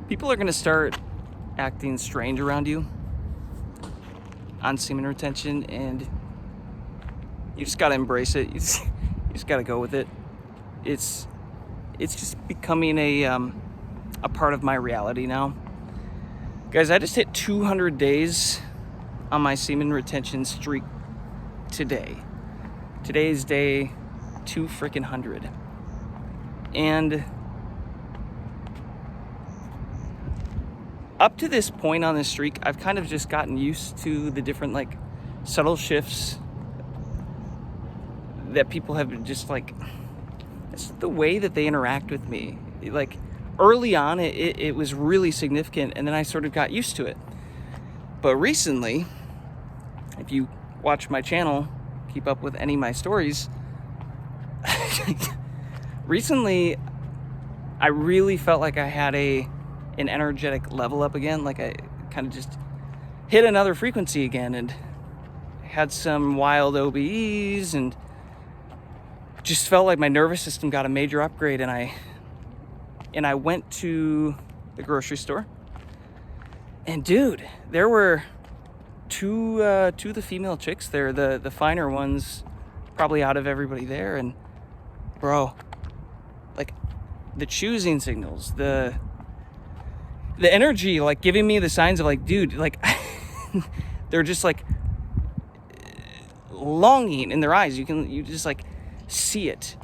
People are going to start acting strange around you on semen retention, and you just got to embrace it. You just got to go with it. It's just becoming a part of my reality now. Guys, I just hit 200 days on my semen retention streak today. Today is day 200. And up to this point on this streak, I've kind of just gotten used to the different like subtle shifts that people have just like, it's the way that they interact with me. Like early on, it was really significant, and then I sort of got used to it. But recently, if you watch my channel, keep up with any of my stories, recently I really felt like I had an energetic level up again. Like I kind of just hit another frequency again and had some wild OBEs, and just felt like my nervous system got a major upgrade. And I went to the grocery store, and dude, there were two of the female chicks there, the finer ones, probably out of everybody there. And bro, like the choosing signals, the energy, like giving me the signs of like, dude, like they're just like longing in their eyes. You just like see it.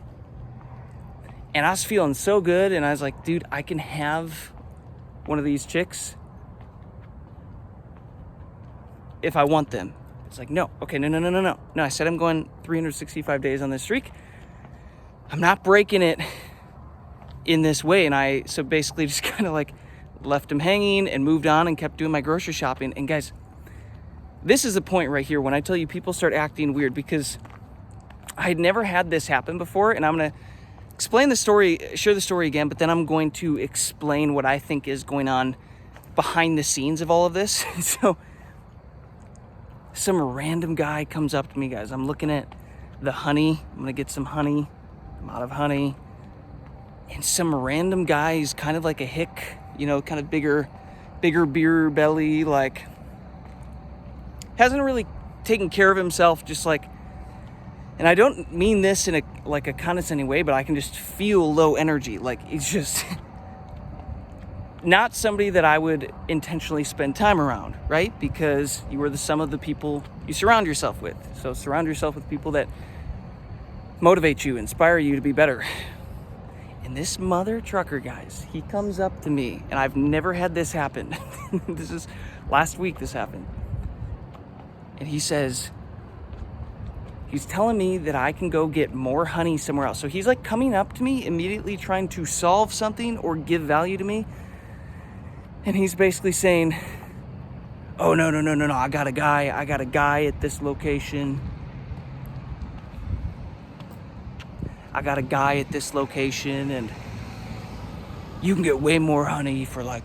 And I was feeling so good, and I was like, dude, I can have one of these chicks if I want them. It's like, no, okay, no. I said I'm going 365 days on this streak. I'm not breaking it in this way. And I so basically just kind of like left him hanging and moved on and kept doing my grocery shopping. And guys, this is the point right here when I tell you people start acting weird, because I had never had this happen before. And I'm going to explain the story, share the story again, but then I'm going to explain what I think is going on behind the scenes of all of this. So some random guy comes up to me, guys. I'm looking at the honey. I'm going to get some honey. I'm out of honey. And some random guy, he's kind of like a hick, you know, kind of bigger beer belly, like hasn't really taken care of himself, just like, and I don't mean this in a condescending way, but I can just feel low energy. Like he's just not somebody that I would intentionally spend time around, right? Because you are the sum of the people you surround yourself with. So surround yourself with people that motivate you, inspire you to be better. And this mother trucker, guys, he comes up to me, and I've never had this happen. This is last week this happened. And he says, he's telling me that I can go get more honey somewhere else. So he's like coming up to me immediately trying to solve something or give value to me. And he's basically saying, oh, no, I got a guy at this location. I got a guy at this location, and you can get way more honey for like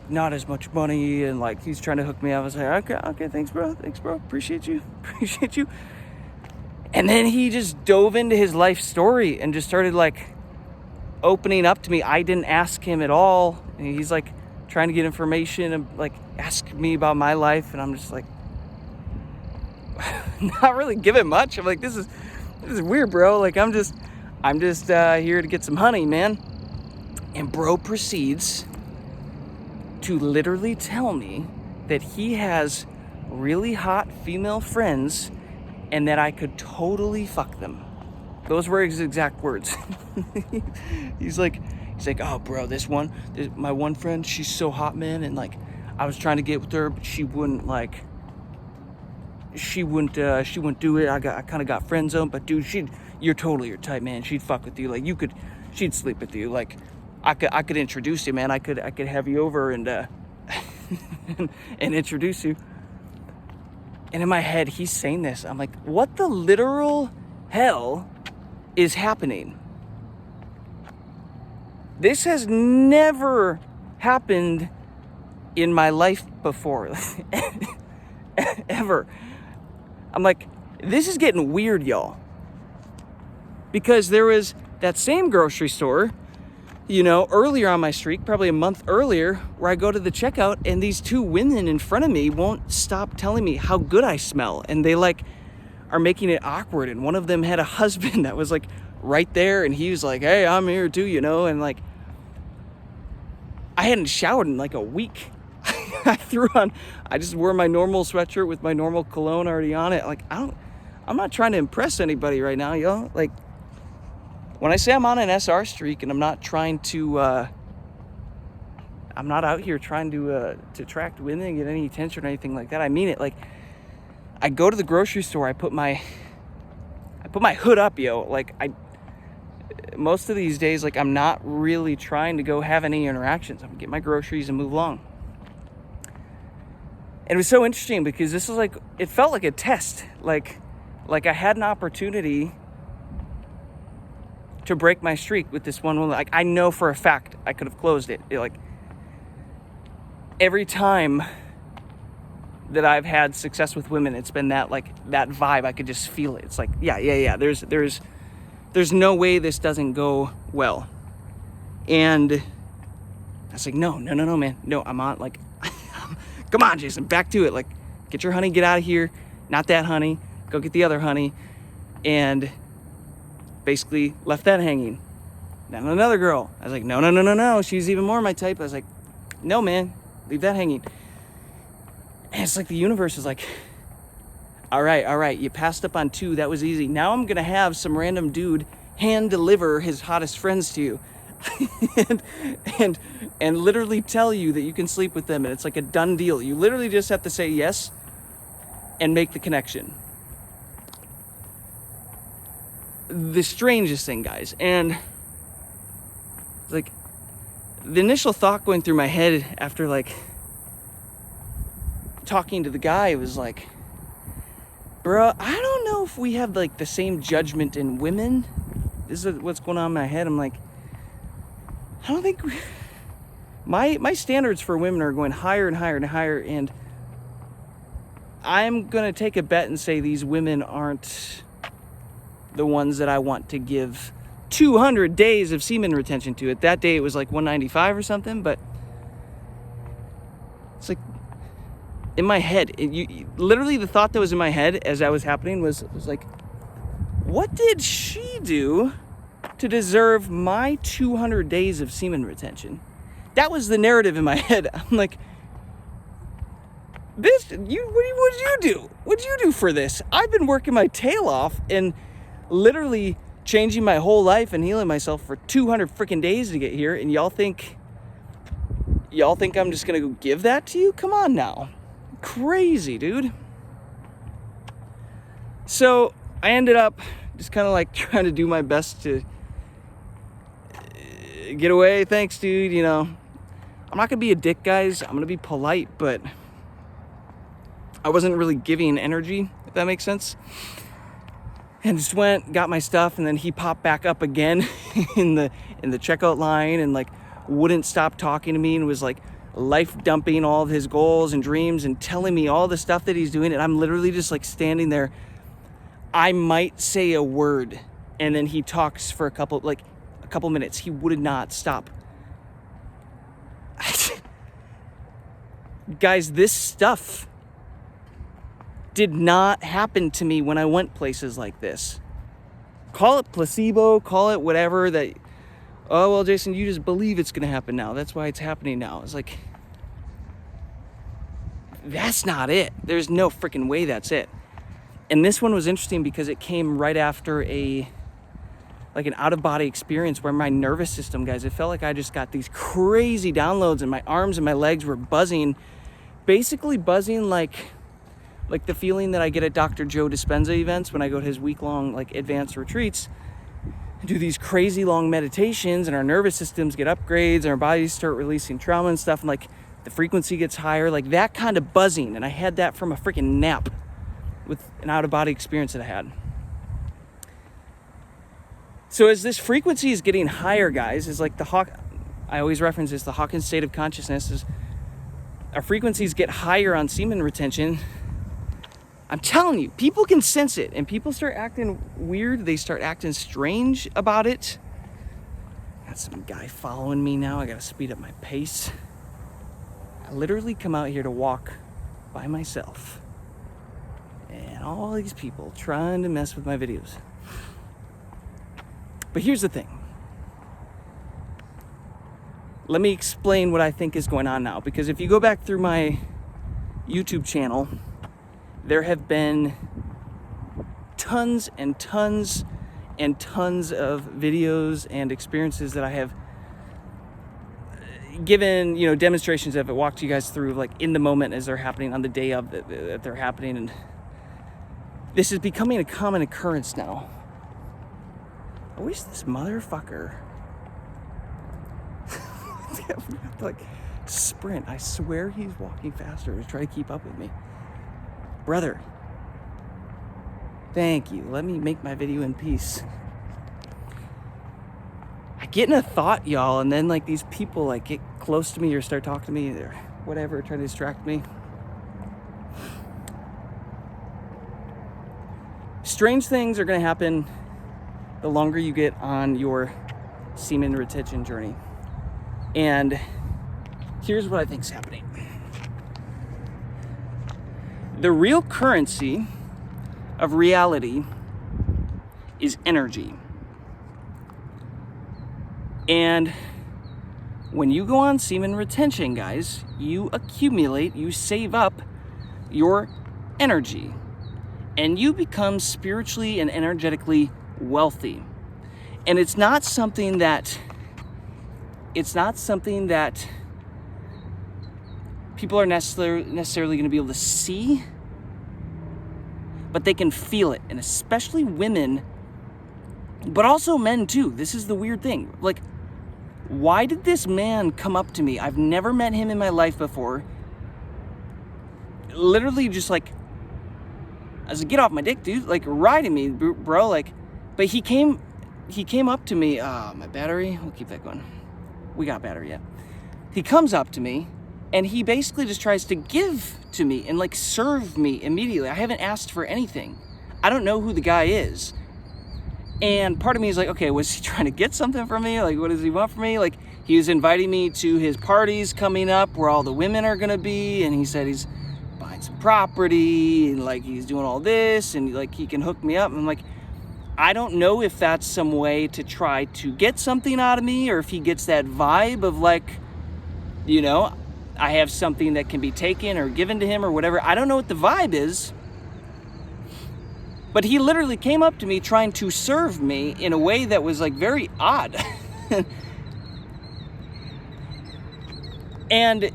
not as much money. And like he's trying to hook me up. I was like, okay, thanks bro, appreciate you. And then he just dove into his life story and just started like opening up to me. I didn't ask him at all, and he's like trying to get information and like ask me about my life, and I'm just like not really giving much. I'm like, this is weird, bro. Like I'm just here to get some honey, man. And bro proceeds to literally tell me that he has really hot female friends and that I could totally fuck them. Those were his exact words. He's like, oh bro, my one friend, she's so hot, man, and like I was trying to get with her, but she wouldn't do it. I kind of got friend zoned, but dude, you're totally your type, man. She'd fuck with you. Like she'd sleep with you. Like I could introduce you, man. I could have you over and and introduce you. And in my head, he's saying this. I'm like, what the literal hell is happening? This has never happened in my life before. Ever. I'm like, this is getting weird, y'all. Because there was that same grocery store earlier on my streak, probably a month earlier, where I go to the checkout and these two women in front of me won't stop telling me how good I smell. And they are making it awkward. And one of them had a husband that was right there, and he was like, hey, I'm here too, and I hadn't showered in a week. I just wore my normal sweatshirt with my normal cologne already on it. I'm not trying to impress anybody right now, yo. When I say I'm on an SR streak and I'm not trying to, I'm not out here trying to attract women and get any attention or anything like that. I mean it. I go to the grocery store, I put my hood up, yo. Most of these days, I'm not really trying to go have any interactions. I'm gonna get my groceries and move along. And it was so interesting because this was it felt like a test. I had an opportunity to break my streak with this one woman. I know for a fact I could have closed it. Every time that I've had success with women, it's been that that vibe. I could just feel it. It's yeah. There's no way this doesn't go well. And I was no, man. No, I'm on come on, Jason, back to it. Get your honey, get out of here. Not that honey. Go get the other honey. And basically left that hanging. Then another girl. I was no. She's even more my type. I was no, man, leave that hanging. And it's the universe is all right. You passed up on 2. That was easy. Now I'm going to have some random dude hand deliver his hottest friends to you. and literally tell you that you can sleep with them, and it's a done deal. You literally just have to say yes and make the connection. The strangest thing, guys. And the initial thought going through my head after talking to the guy was bro, I don't know if we have the same judgment in women. This is what's going on in my head. I'm I don't think my standards for women are going higher and higher and higher, and I'm gonna take a bet and say these women aren't the ones that I want to give 200 days of semen retention to. At that day it was 195 or something, but it's in my head, literally the thought that was in my head as that was happening was what did she do to deserve my 200 days of semen retention? That was the narrative in my head. I'm bitch, what'd you do? What'd you do for this? I've been working my tail off and literally changing my whole life and healing myself for 200 freaking days to get here, and y'all think I'm just gonna go give that to you? Come on now. Crazy, dude. So I ended up just kind of trying to do my best to get away. Thanks, dude. I'm not gonna be a dick, guys. I'm gonna be polite, but I wasn't really giving energy, if that makes sense. And just went, got my stuff, and then he popped back up again in the checkout line and wouldn't stop talking to me and was life dumping all of his goals and dreams and telling me all the stuff that he's doing, and I'm literally just standing there. I might say a word, and then he talks for a couple minutes. He would not stop. Guys, this stuff did not happen to me when I went places like this. Call it placebo, call it whatever, that, oh, well, Jason, you just believe it's going to happen now. That's why it's happening now. It's that's not it. There's no freaking way that's it. And this one was interesting because it came right after an out-of-body experience where my nervous system, guys, it felt like I just got these crazy downloads and my arms and my legs were buzzing, basically buzzing like the feeling that I get at Dr. Joe Dispenza events when I go to his week-long advanced retreats, do these crazy long meditations, and our nervous systems get upgrades and our bodies start releasing trauma and stuff, and the frequency gets higher, that kind of buzzing. And I had that from a freaking nap with an out-of-body experience that I had. So as this frequency is getting higher, guys, is I always reference this, the Hawkins state of consciousness, is our frequencies get higher on semen retention. I'm telling you, people can sense it, and people start acting weird. They start acting strange about it. some guy following me now. I gotta speed up my pace. I literally come out here to walk by myself. And all these people trying to mess with my videos. But here's the thing. Let me explain what I think is going on now. Because if you go back through my YouTube channel, there have been tons and tons and tons of videos and experiences that I have given, demonstrations of it, walked you guys through, like, in the moment as they're happening, on the day of that they're happening. And this is becoming a common occurrence now. I wish this motherfucker like sprint. I swear he's walking faster to try to keep up with me. Brother, thank you. Let me make my video in peace. I get in a thought, y'all, and then like these people like get close to me or start talking to me or whatever, trying to distract me. Strange things are going to happen the longer you get on your semen retention journey. And here's what I think is happening. The real currency of reality is energy. And when you go on semen retention, guys, you accumulate, you save up your energy. And you become spiritually and energetically wealthy. And it's not something that people are necessarily going to be able to see, but they can feel it. And especially women, but also men too. This is the weird thing. Like, why did this man come up to me? I've never met him in my life before. Literally just like, I was like, get off my dick, dude. Like, riding me, bro. Like, but he came up to me. My battery, we'll keep that going. We got battery yet. He comes up to me and he basically just tries to give to me and like serve me immediately. I haven't asked for anything. I don't know who the guy is. And part of me is like, okay, was he trying to get something from me? Like, what does he want from me? Like, he was inviting me to his parties coming up where all the women are gonna be, and he said he's buying some property and like he's doing all this and like he can hook me up. And I'm like, I don't know if that's some way to try to get something out of me, or if he gets that vibe of like, I have something that can be taken or given to him or whatever. I don't know what the vibe is. But he literally came up to me trying to serve me in a way that was like very odd. And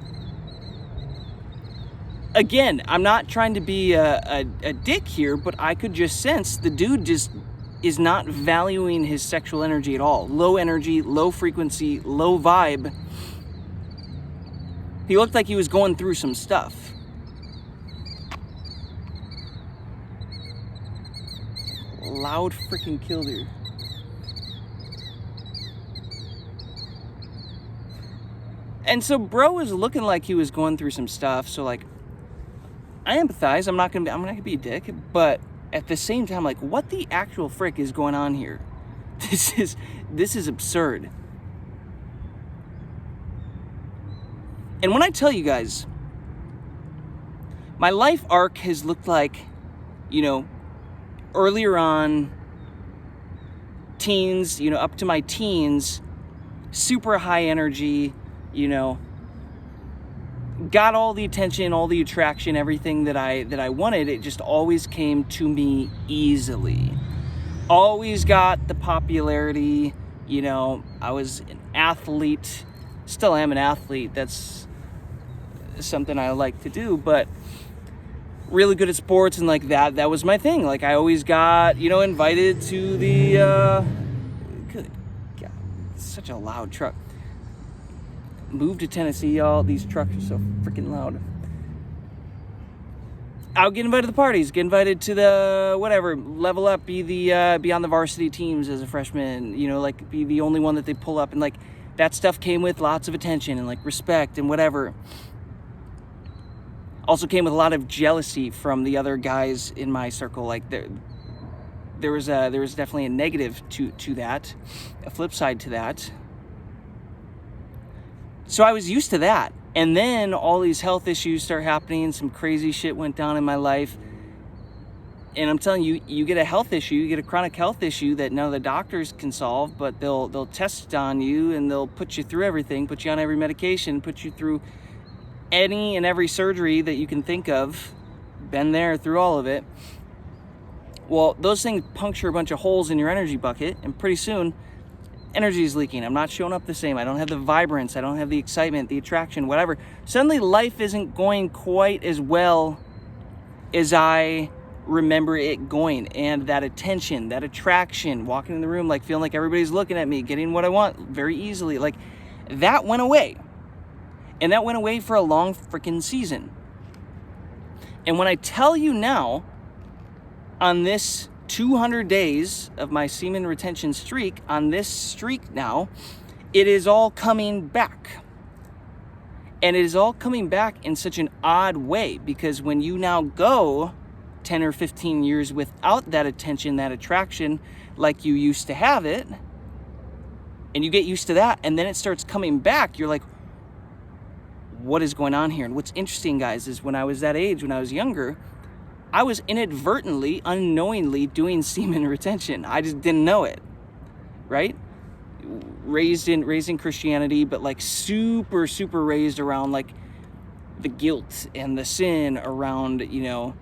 again, I'm not trying to be a dick here, but I could just sense the dude just is not valuing his sexual energy at all. Low energy, low frequency, low vibe. He looked like he was going through some stuff. Loud freaking killdeer. And so bro was looking like he was going through some stuff. So like, I empathize. I'm not gonna be a dick, but at the same time, like, what the actual frick is going on here? This is absurd. And when I tell you guys, my life arc has looked like, earlier on, teens, up to my teens, super high energy, got all the attention, all the attraction, everything that I wanted. It just always came to me easily. Always got the popularity. I was an athlete, still am an athlete. That's something I like to do, but really good at sports and like that was my thing. Like, I always got, invited to the good God, such a loud truck. Moved to Tennessee, y'all. These trucks are so freaking loud. I would get invited to the parties, get invited to the whatever, level up, be on the varsity teams as a freshman, like be the only one that they pull up, and like that stuff came with lots of attention and like respect and whatever. Also came with a lot of jealousy from the other guys in my circle. Like there was definitely a negative to that, a flip side to that. So I was used to that. And then all these health issues start happening. Some crazy shit went down in my life. And I'm telling you, you get a health issue, you get a chronic health issue that none of the doctors can solve, but they'll test on you and they'll put you through everything, put you on every medication, put you through any and every surgery that you can think of. Been there through all of it. Well, those things puncture a bunch of holes in your energy bucket, and pretty soon energy is leaking. I'm not showing up the same. I don't have the vibrance. I don't have the excitement, the attraction, whatever. Suddenly life isn't going quite as well as I remember it going. And that attention, that attraction, walking in the room, like feeling like everybody's looking at me, getting what I want very easily, like that went away. And that went away for a long freaking season. And when I tell you now, on this 200 days of my semen retention streak, on this streak now, it is all coming back. And it is all coming back in such an odd way, because when you now go 10 or 15 years without that attention, that attraction, like you used to have it, and you get used to that, and then it starts coming back, you're like, what is going on here? And what's interesting, guys, is when I was that age, when I was younger, I was inadvertently, unknowingly doing semen retention. I just didn't know it, right? Raised in Christianity, but like super raised around like the guilt and the sin around, you know,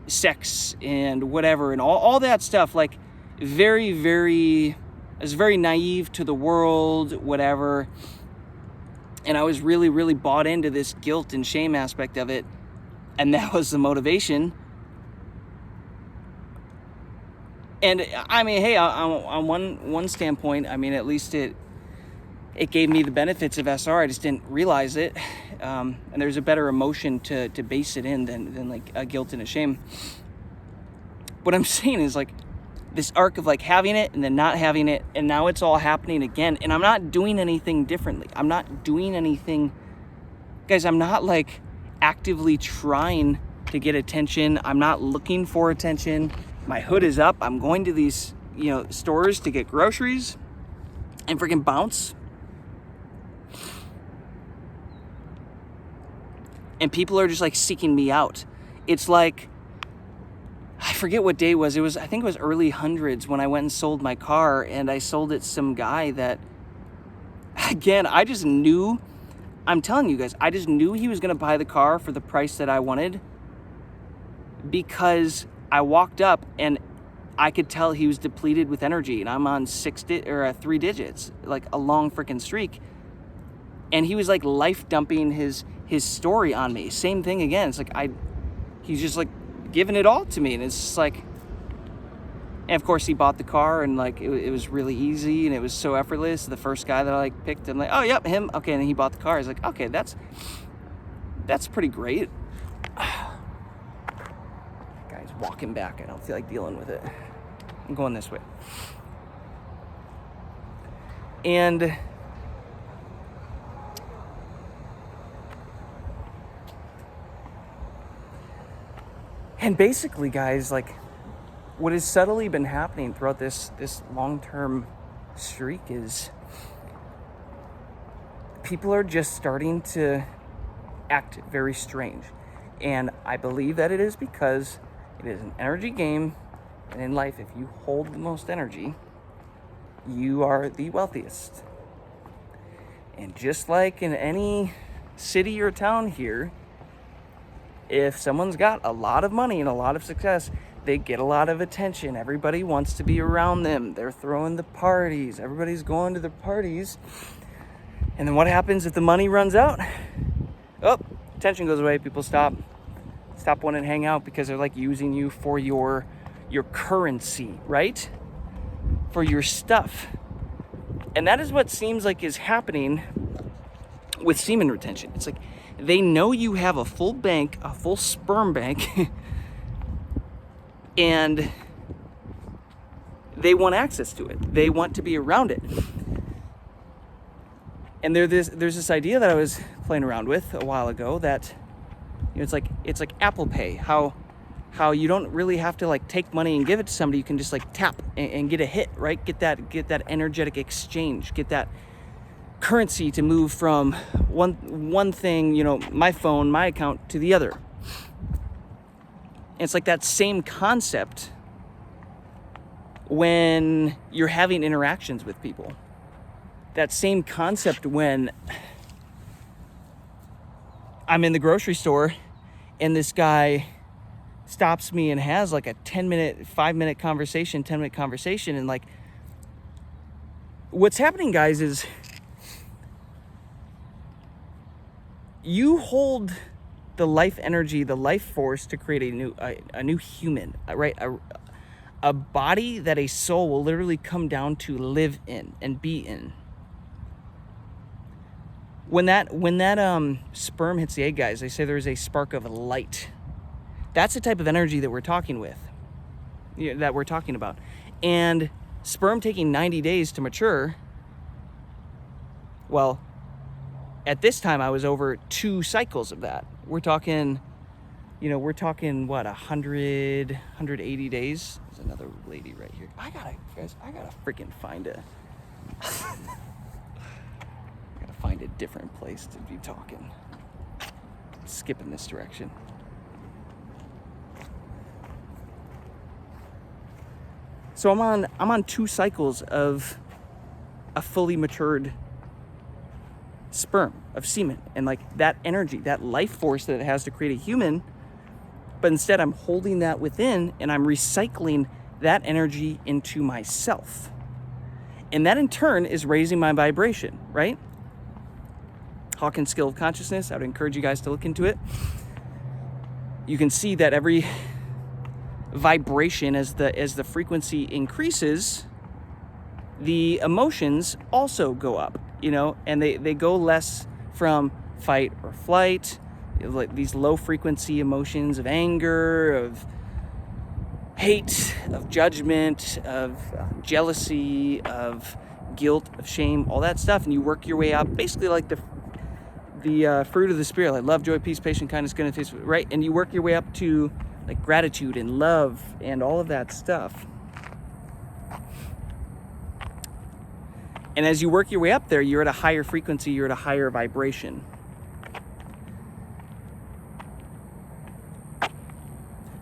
sex and whatever and all that stuff. Like I was very naive to the world, whatever. And I was really bought into this guilt and shame aspect of it. And that was the motivation. And I mean, hey, on one standpoint, I mean, at least it gave me the benefits of SR. I just didn't realize it. And there's a better emotion to base it in than like a guilt and a shame. What I'm saying is like this arc of like having it and then not having it, and now it's all happening again. And I'm not doing anything differently. I'm not doing anything, guys. I'm not like actively trying to get attention. I'm not looking for attention. My hood is up. I'm going to these, you know, stores to get groceries and freaking bounce. And people are just like seeking me out. It's like, I forget what day it was. I think it was early hundreds when I went and sold my car, and I sold it to some guy that, again, I just knew, I'm telling you guys, I just knew he was going to buy the car for the price that I wanted, because I walked up and I could tell he was depleted with energy, and I'm on 3 digits, like a long freaking streak. And he was like life dumping his story on me. Same thing again. It's like he's just like giving it all to me, and it's just like, and of course he bought the car, and like it was really easy and it was so effortless. The first guy that I like picked, and like, oh yep, him, okay, and then he bought the car. I was like, okay, that's pretty great. Guy's walking back. I don't feel like dealing with it. I'm going this way. And basically, guys, like what has subtly been happening throughout this long-term streak is people are just starting to act very strange. And I believe that it is because it is an energy game. And in life, if you hold the most energy, you are the wealthiest. And just like in any city or town here, if someone's got a lot of money and a lot of success, they get a lot of attention. Everybody wants to be around them. They're throwing the parties. Everybody's going to the parties. And then what happens if the money runs out? Oh, attention goes away. People stop wanting to hang out because they're like using you for your currency, right? For your stuff. And that is what seems like is happening with semen retention. It's like they know you have a full bank, a full sperm bank, and they want access to it. They want to be around it. And there's this idea that I was playing around with a while ago that, you know, it's like Apple Pay, how you don't really have to like take money and give it to somebody. You can just like tap and get a hit, right? Get that energetic exchange, get that currency to move from one thing, you know, my phone, my account, to the other. And it's like that same concept when you're having interactions with people. That same concept when I'm in the grocery store and this guy stops me and has like a 10-minute, 5-minute conversation, 10-minute conversation. And like, what's happening, guys, is you hold the life energy, the life force to create a new human, right? A body that a soul will literally come down to live in and be in. When that sperm hits the egg, guys, they say there's a spark of light. That's the type of energy that we're talking about. And sperm taking 90 days to mature, well, at this time I was over 2 cycles of that. We're talking what, 180 days? There's another lady right here. I gotta freaking find a find a different place to be talking. Skipping this direction. So I'm on 2 cycles of a fully matured sperm, of semen, and like that energy, that life force that it has to create a human, but instead I'm holding that within and I'm recycling that energy into myself. And that in turn is raising my vibration, right? Hawkins Skill of Consciousness, I would encourage you guys to look into it. You can see that every vibration, as the frequency increases, the emotions also go up, you know, and they go less from fight or flight, like these low frequency emotions of anger, of hate, of judgment, of jealousy, of guilt, of shame, all that stuff. And you work your way up, basically like the fruit of the spirit, like love, joy, peace, patience, kindness, goodness, faith, right? And you work your way up to like gratitude and love and all of that stuff. And as you work your way up there, you're at a higher frequency, you're at a higher vibration.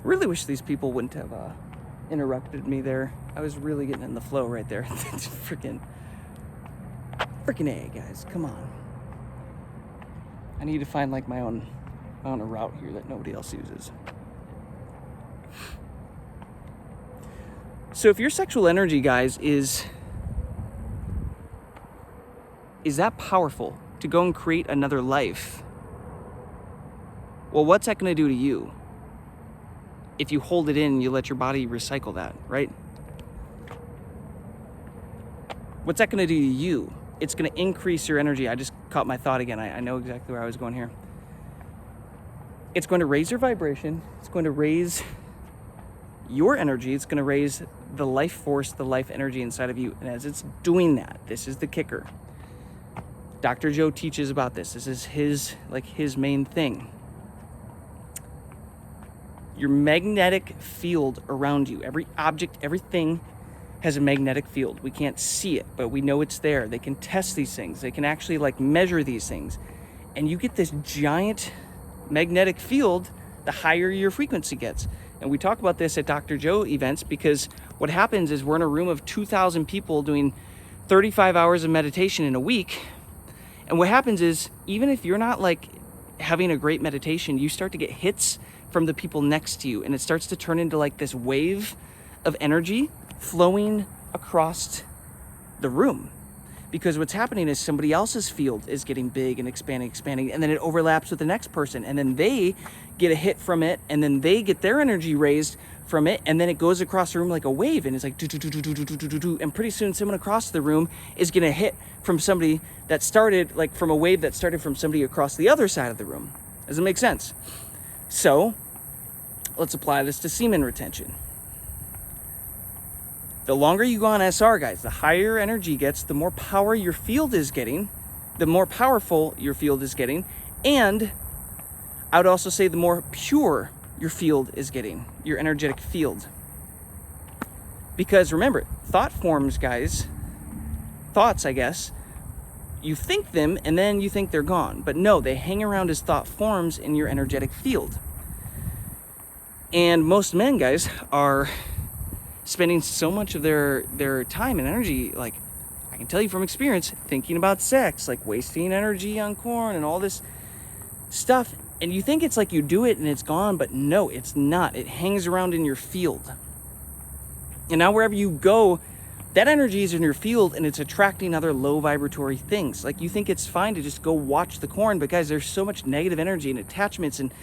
Really wish these people wouldn't have interrupted me there. I was really getting in the flow right there. freaking A, guys, come on. I need to find like my own route here that nobody else uses. So if your sexual energy, guys, is that powerful to go and create another life, well, what's that going to do to you if you hold it in and you let your body recycle that, right? What's that going to do to you? It's going to increase your energy. I just caught my thought again. I know exactly where I was going here. It's going to raise your vibration. It's going to raise your energy. It's going to raise the life force, the life energy inside of you. And as it's doing that, this is the kicker. Dr. Joe teaches about this. This is his main thing. Your magnetic field around you, every object, everything has a magnetic field. We can't see it, but we know it's there. They can test these things. They can actually like measure these things. And you get this giant magnetic field the higher your frequency gets. And we talk about this at Dr. Joe events because what happens is we're in a room of 2,000 people doing 35 hours of meditation in a week. And what happens is, even if you're not like having a great meditation, you start to get hits from the people next to you, and it starts to turn into like this wave of energy flowing across the room. Because what's happening is somebody else's field is getting big and expanding, and then it overlaps with the next person, and then they get a hit from it, and then they get their energy raised from it, and then it goes across the room like a wave, and it's like do, and pretty soon someone across the room is gonna hit from somebody that started like from a wave that started from somebody across the other side of the room. Does it make sense? So let's apply this to semen retention. The longer you go on SR, guys, the higher energy gets, the more power your field is getting, the more powerful your field is getting, and I would also say the more pure your field is getting, your energetic field. Because remember, thought forms, guys, thoughts, I guess, you think them and then you think they're gone. But no, they hang around as thought forms in your energetic field. And most men, guys, are spending so much of their time and energy, like, I can tell you from experience, thinking about sex, like wasting energy on corn and all this stuff. And you think it's like you do it and it's gone, but no, it's not. It hangs around in your field. And now wherever you go, that energy is in your field and it's attracting other low vibratory things. Like, you think it's fine to just go watch the corn, but guys, there's so much negative energy and attachments and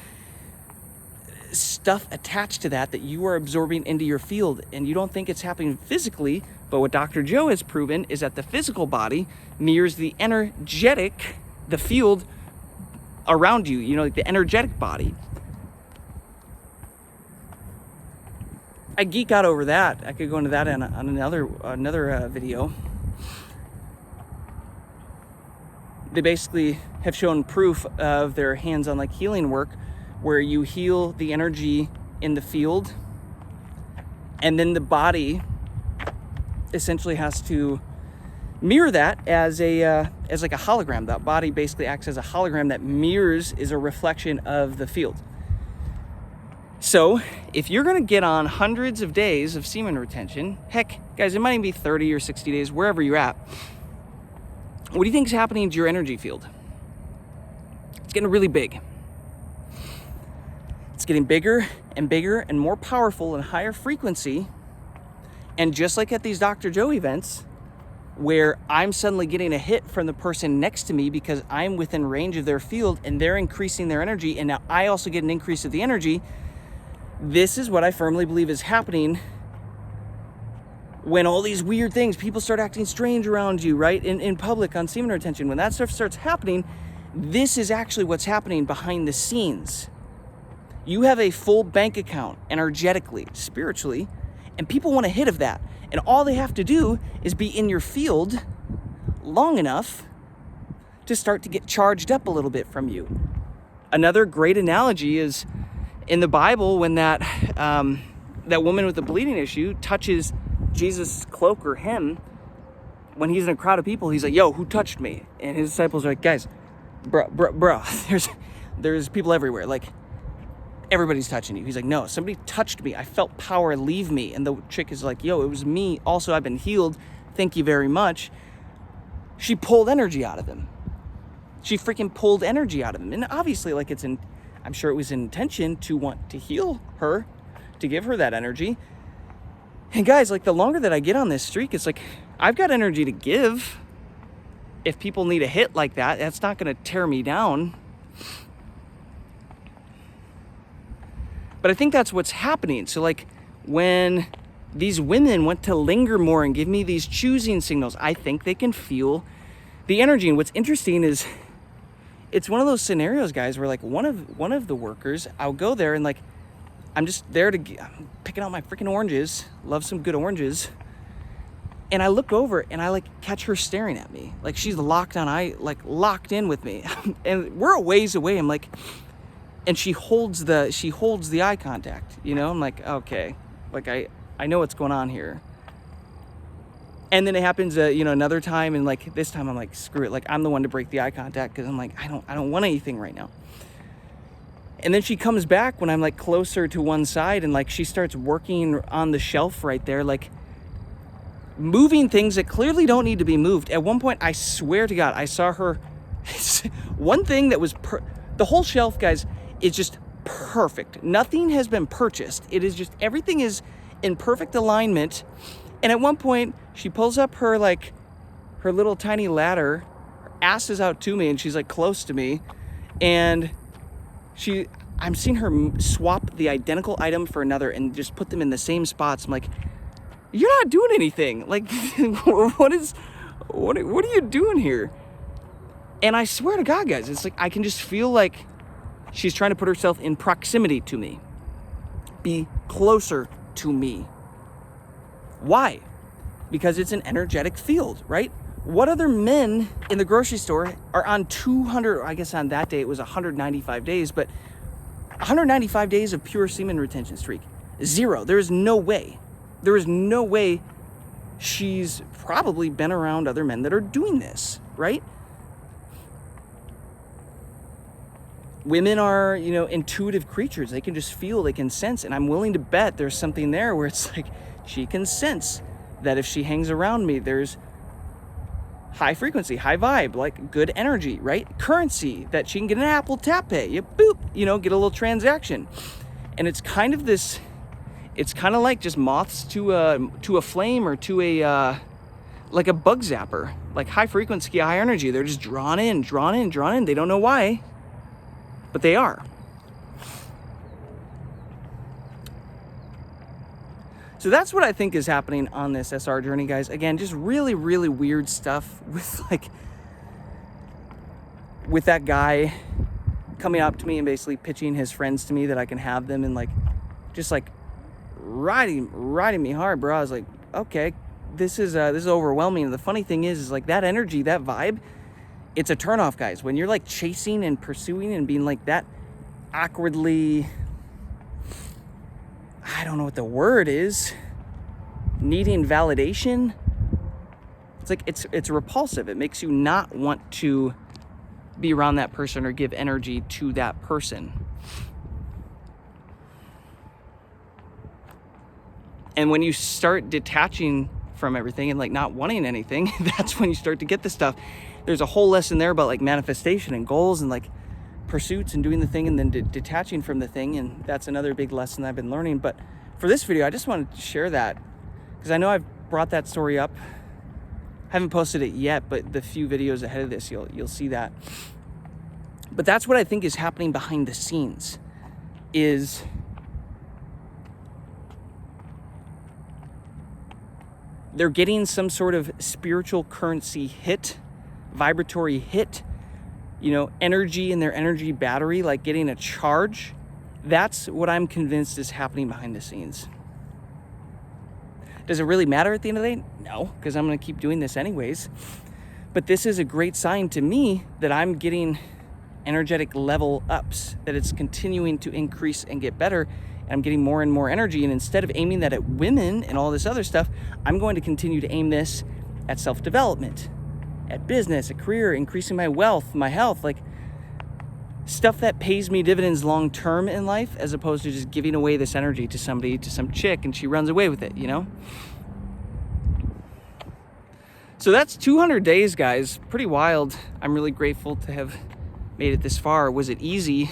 stuff attached to that you are absorbing into your field, and you don't think it's happening physically. But what Dr. Joe has proven is that the physical body mirrors the the field around you, like the energetic body. I geek out over that. I could go into that on another video. They basically have shown proof of their hands-on like healing work, where you heal the energy in the field, and then the body essentially has to mirror that as like a hologram. That body basically acts as a hologram that mirrors, is a reflection of the field. So if you're going to get on hundreds of days of semen retention, heck, guys, it might even be 30 or 60 days, wherever you're at, what do you think is happening to your energy field? It's getting really big. It's getting bigger and bigger and more powerful and higher frequency. And just like at these Dr. Joe events, where I'm suddenly getting a hit from the person next to me because I'm within range of their field and they're increasing their energy, and now I also get an increase of the energy. This is what I firmly believe is happening when all these weird things, people start acting strange around you, right? In public on semen retention, when that stuff starts happening, this is actually what's happening behind the scenes. You have a full bank account energetically, spiritually, and people want a hit of that. And all they have to do is be in your field long enough to start to get charged up a little bit from you. Another great analogy is in the Bible, when that woman with the bleeding issue touches Jesus' cloak or hem, when he's in a crowd of people, he's like, yo, who touched me? And his disciples are like, guys, bro, there's people everywhere. Like, everybody's touching you. He's like, no, somebody touched me. I felt power leave me. And the chick is like, yo, it was me. Also, I've been healed. Thank you very much. She pulled energy out of him. She freaking pulled energy out of him. And obviously, like, I'm sure it was in intention to want to heal her, to give her that energy. And guys, like, the longer that I get on this streak, it's like, I've got energy to give. If people need a hit like that, that's not going to tear me down. But I think that's what's happening. So, like, when these women want to linger more and give me these choosing signals, I think they can feel the energy. And what's interesting is, it's one of those scenarios, guys, where, like, one of the workers, I'll go there and, like, I'm just there I'm picking out my freaking oranges, love some good oranges, and I look over and I, like, catch her staring at me, like she's locked in with me, and we're a ways away. I'm like, and she holds the eye contact, I'm like, okay, like, I know what's going on here. And then it happens, another time, and, like, this time I'm like, screw it. Like, I'm the one to break the eye contact because I'm like, I don't want anything right now. And then she comes back when I'm, like, closer to one side, and, like, she starts working on the shelf right there, like, moving things that clearly don't need to be moved. At one point, I swear to God, I saw her. One thing that was the whole shelf, guys, is just perfect. Nothing has been purchased. It is just, everything is in perfect alignment. And at one point, she pulls up her little tiny ladder, her ass is out to me, and she's, like, close to me. And I'm seeing her swap the identical item for another and just put them in the same spots. I'm like, you're not doing anything. Like, what are you doing here? And I swear to God, guys, it's like, I can just feel like she's trying to put herself in proximity to me, be closer to me. Why? Because it's an energetic field, right? What other men in the grocery store are on 200, I guess on that day it was 195 days, but 195 days of pure semen retention streak? Zero. There is no way. There is no way she's probably been around other men that are doing this, right? Women are, you know, intuitive creatures. They can just feel, they can sense. And I'm willing to bet there's something there where it's like she can sense that if she hangs around me, there's high frequency, high vibe, like good energy, right? Currency that she can get an Apple Tap Pay. You boop, you know, get a little transaction. And it's kind of this, it's kind of like just moths to a flame, or to a like a bug zapper, like high frequency, high energy. They're just drawn in, drawn in, drawn in. They don't know why, but they are. So that's what I think is happening on this SR journey, guys. Again, just really, really weird stuff with that guy coming up to me and basically pitching his friends to me that I can have them, and like just like riding me hard, bro. I was like, okay, this is overwhelming. And the funny thing is like that energy, that vibe, it's a turnoff, guys. When you're like chasing and pursuing and being like that awkwardly, I don't know what the word is, needing validation. It's like, it's repulsive. It makes you not want to be around that person or give energy to that person. And when you start detaching from everything and like not wanting anything, that's when you start to get this stuff. There's a whole lesson there about like manifestation and goals and like pursuits and doing the thing, and then detaching from the thing. And that's another big lesson I've been learning. But for this video, I just wanted to share that because I know I've brought that story up. I haven't posted it yet, but the few videos ahead of this, you'll see that. But that's what I think is happening behind the scenes, is they're getting some sort of spiritual currency hit, vibratory hit, you know, energy in their energy battery, like getting a charge. That's what I'm convinced is happening behind the scenes. Does it really matter at the end of the day? No, because I'm going to keep doing this anyways. But this is a great sign to me that I'm getting energetic level ups, that it's continuing to increase and get better. And I'm getting more and more energy. And instead of aiming that at women and all this other stuff, I'm going to continue to aim this at self-development, at business, a career, increasing my wealth, my health, like stuff that pays me dividends long term in life, as opposed to just giving away this energy to somebody, to some chick, and she runs away with it, you know? So that's 200 days, guys. Pretty wild. I'm really grateful to have made it this far. Was it easy?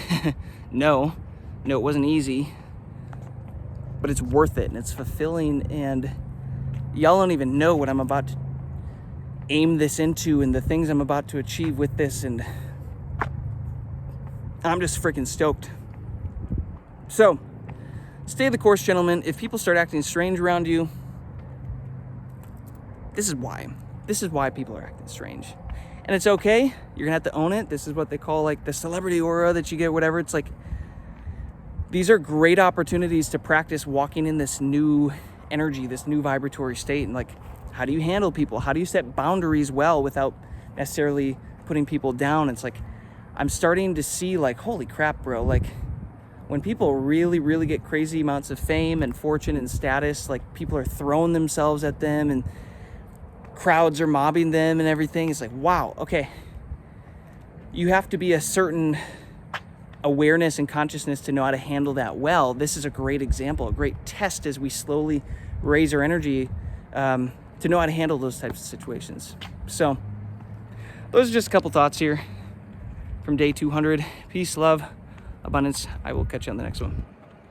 No, it wasn't easy, but it's worth it and it's fulfilling. And y'all don't even know what I'm about to aim this into and the things I'm about to achieve with this, and I'm just freaking stoked. So stay the course, gentlemen. If people start acting strange around you, this is why people are acting strange, and it's okay. You're gonna have to own it. This is what they call like the celebrity aura that you get, whatever. It's like, these are great opportunities to practice walking in this new energy, this new vibratory state. And like, how do you handle people? How do you set boundaries well without necessarily putting people down? It's like, I'm starting to see like, holy crap, bro. Like when people really, really get crazy amounts of fame and fortune and status, like people are throwing themselves at them and crowds are mobbing them and everything. It's like, wow, okay. You have to be a certain awareness and consciousness to know how to handle that well. This is a great example, a great test as we slowly raise our energy to know how to handle those types of situations. So those are just a couple thoughts here from day 200. Peace, love, abundance. I will catch you on the next one.